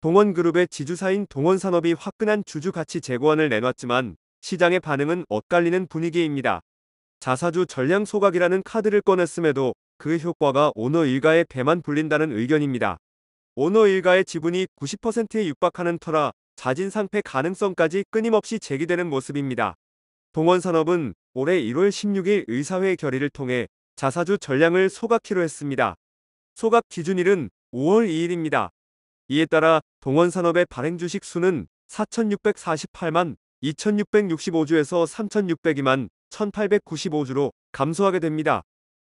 동원그룹의 지주사인 동원산업이 화끈한 주주 가치 재고안을 내놨지만 시장의 반응은 엇갈리는 분위기입니다. 자사주 전량 소각이라는 카드를 꺼냈음에도 그 효과가 오너 일가의 배만 불린다는 의견입니다. 오너 일가의 지분이 90%에 육박하는 터라 자진상폐 가능성까지 끊임없이 제기되는 모습입니다. 동원산업은 올해 1월 16일 의사회 결의를 통해 자사주 전량을 소각키로 했습니다. 소각 기준일은 5월 2일입니다. 이에 따라 동원산업의 발행주식 수는 4,648만 2,665주에서 3,602만 1,895주로 감소하게 됩니다.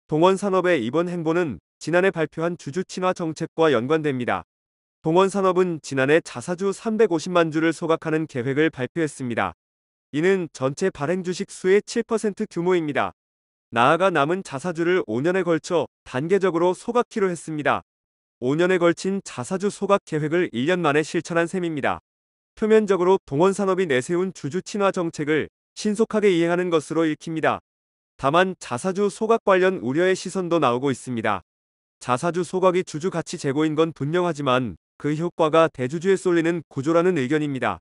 동원산업의 이번 행보는 지난해 발표한 주주 친화 정책과 연관됩니다. 동원산업은 지난해 자사주 350만 주를 소각하는 계획을 발표했습니다. 이는 전체 발행 주식 수의 7% 규모입니다. 나아가 남은 자사주를 5년에 걸쳐 단계적으로 소각키로 했습니다. 5년에 걸친 자사주 소각 계획을 1년 만에 실천한 셈입니다. 표면적으로 동원산업이 내세운 주주 친화 정책을 신속하게 이행하는 것으로 읽힙니다. 다만 자사주 소각 관련 우려의 시선도 나오고 있습니다. 자사주 소각이 주주 가치 제고인 건 분명하지만 그 효과가 대주주에 쏠리는 구조라는 의견입니다.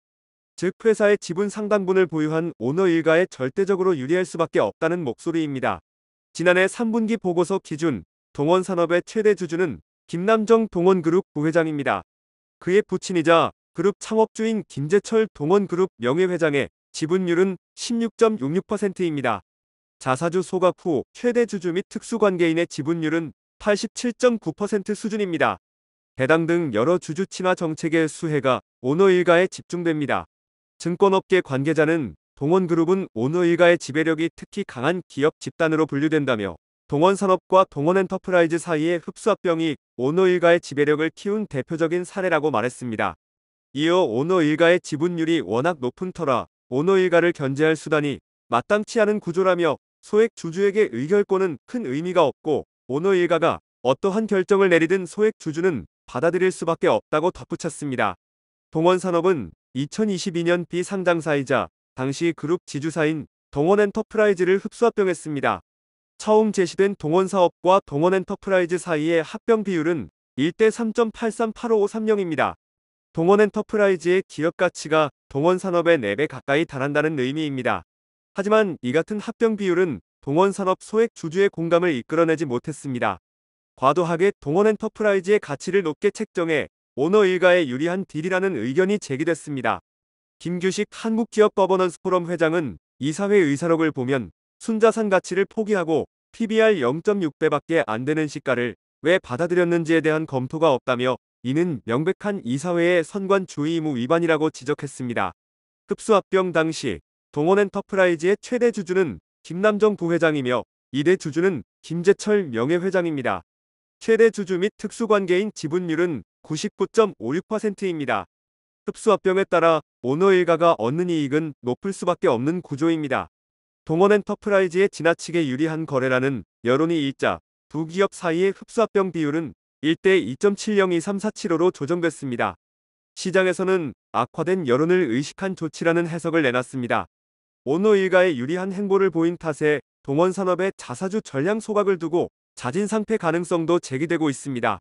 즉 회사의 지분 상당분을 보유한 오너 일가에 절대적으로 유리할 수밖에 없다는 목소리입니다. 지난해 3분기 보고서 기준 동원산업의 최대 주주는 김남정 동원그룹 부회장입니다. 그의 부친이자 그룹 창업주인 김재철 동원그룹 명예회장의 지분율은 16.66%입니다. 자사주 소각 후 최대 주주 및 특수관계인의 지분율은 87.9% 수준입니다. 배당 등 여러 주주 친화 정책의 수혜가 오너 일가에 집중됩니다. 증권업계 관계자는 동원그룹은 오너 일가의 지배력이 특히 강한 기업 집단으로 분류된다며 동원산업과 동원엔터프라이즈 사이의 흡수합병이 오너 일가의 지배력을 키운 대표적인 사례라고 말했습니다. 이어 오너 일가의 지분율이 워낙 높은 터라 오너 일가를 견제할 수단이 마땅치 않은 구조라며 소액 주주에게 의결권은 큰 의미가 없고 오너 일가가 어떠한 결정을 내리든 소액 주주는 받아들일 수밖에 없다고 덧붙였습니다. 동원산업은 2022년 비상장사이자 당시 그룹 지주사인 동원엔터프라이즈를 흡수합병했습니다. 처음 제시된 동원사업과 동원엔터프라이즈 사이의 합병 비율은 1대 3.838530입니다. 동원엔터프라이즈의 기업 가치가 동원산업의 4배 가까이 달한다는 의미입니다. 하지만 이 같은 합병 비율은 동원산업 소액 주주의 공감을 이끌어내지 못했습니다. 과도하게 동원엔터프라이즈의 가치를 높게 책정해 오너 일가에 유리한 딜이라는 의견이 제기됐습니다. 김규식 한국기업거버넌스 포럼 회장은 이사회 의사록을 보면 순자산 가치를 포기하고 PBR 0.6배밖에 안 되는 시가를 왜 받아들였는지에 대한 검토가 없다며 이는 명백한 이사회의 선관 주의 의무 위반이라고 지적했습니다. 흡수합병 당시 동원엔터프라이즈의 최대 주주는 김남정 부회장이며 2대 주주는 김재철 명예회장입니다. 최대 주주 및 특수관계인 지분율은 99.56%입니다. 흡수합병에 따라 오너 일가가 얻는 이익은 높을 수밖에 없는 구조입니다. 동원엔터프라이즈의 지나치게 유리한 거래라는 여론이 일자 두 기업 사이의 흡수합병 비율은 1대 2.702347호로 조정됐습니다. 시장에서는 악화된 여론을 의식한 조치라는 해석을 내놨습니다. 오너 일가에 유리한 행보를 보인 탓에 동원산업의 자사주 전량 소각을 두고 자진상폐 가능성도 제기되고 있습니다.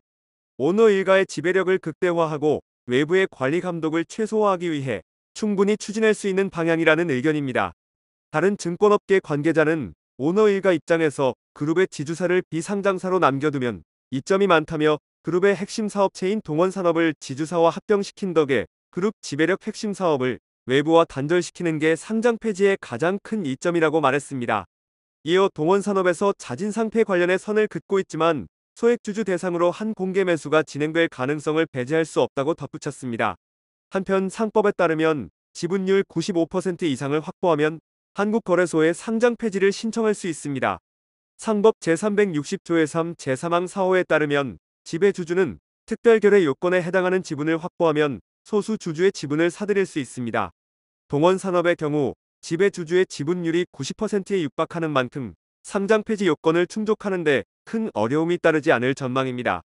오너 일가의 지배력을 극대화하고 외부의 관리 감독을 최소화하기 위해 충분히 추진할 수 있는 방향이라는 의견입니다. 다른 증권업계 관계자는 오너 일가 입장에서 그룹의 지주사를 비상장사로 남겨두면 이점이 많다며 그룹의 핵심 사업체인 동원산업을 지주사와 합병시킨 덕에 그룹 지배력 핵심 사업을 외부와 단절시키는 게 상장 폐지의 가장 큰 이점이라고 말했습니다. 이어 동원산업에서 자진상폐 관련해 선을 긋고 있지만 소액주주 대상으로 한 공개 매수가 진행될 가능성을 배제할 수 없다고 덧붙였습니다. 한편 상법에 따르면 지분율 95% 이상을 확보하면 한국거래소에 상장 폐지를 신청할 수 있습니다. 상법 제360조의 3 제3항 4호에 따르면 지배주주는 특별결의 요건에 해당하는 지분을 확보하면 소수 주주의 지분을 사들일 수 있습니다. 동원산업의 경우 지배주주의 지분율이 90%에 육박하는 만큼 상장 폐지 요건을 충족하는 데 큰 어려움이 따르지 않을 전망입니다.